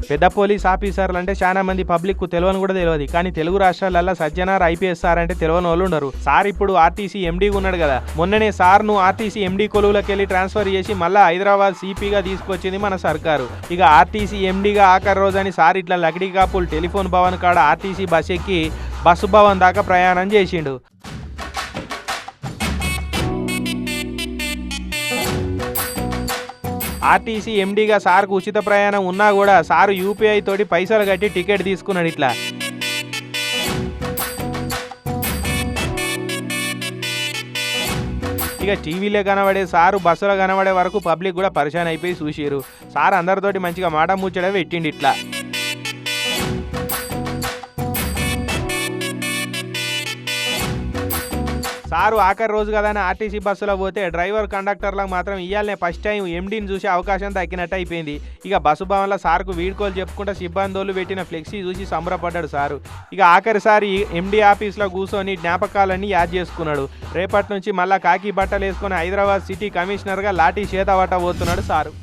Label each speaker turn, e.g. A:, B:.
A: పెద్ద పోలీస్ ఆఫీసర్లు అంటే చాలా మంది పబ్లిక్ కు తెలియని కూడా తెలియదు. కానీ తెలుగు రాష్ట్రాలలో సజ్జనార్ ఐపీఎస్ సార్ అంటే తెలియని వాళ్ళు ఉండరు. సార్ ఇప్పుడు ఆర్టీసీ ఎండీగా ఉన్నాడు కదా. మొన్ననే సార్ ను ఆర్టీసీ ఎండీ కొలువులకు వెళ్ళి ట్రాన్స్ఫర్ చేసి మళ్ళా హైదరాబాద్ సిపిగా తీసుకొచ్చింది మన సర్కారు. ఇక ఆర్టీసీ ఎండీగా ఆఖరి రోజని సార్ ఇట్లా లక్డీ కాపుల్ టెలిఫోన్ భవన్ కాడ ఆర్టీసీ బస్ ఎక్కి బస్సు భవన్ దాకా ప్రయాణం చేసిండు. ఆర్టీసీ ఎండీగా సార్కు ఉచిత ప్రయాణం ఉన్నా కూడా సారు యూపీఐ తోటి పైసలు కట్టి టికెట్ తీసుకున్నాడు. ఇట్లా ఇక టీవీలో కనబడే సారు బస్సులో కనబడే వరకు పబ్లిక్ కూడా పరిశాన్ అయిపోయి చూసిరు. సార్ అందరితోటి మంచిగా మాట ముచ్చడే పెట్టిండి. ఇట్లా సారు ఆఖరి రోజు కదా అని ఆర్టీసీ బస్సులో పోతే డ్రైవర్ కండక్టర్లకు మాత్రం ఇయ్యాలనే ఫస్ట్ టైం ఎండీని చూసే అవకాశం తగ్గినట్టు అయిపోయింది. ఇక బస్సు భవన్లో సార్కు వీడ్కోలు చెప్పుకుంటూ సిబ్బందులు పెట్టిన ఫ్లెక్సీ చూసి సంబరపడ్డాడు సారు. ఇక ఆఖరిసారి ఎండీ ఆఫీస్లో కూర్చొని జ్ఞాపకాలన్నీ యాద్ చేసుకున్నాడు. రేపటి నుంచి మళ్ళా కాకి బట్టలు వేసుకొని హైదరాబాద్ సిటీ కమిషనర్గా లాఠీ చేత పట్టబోతున్నాడు సారు.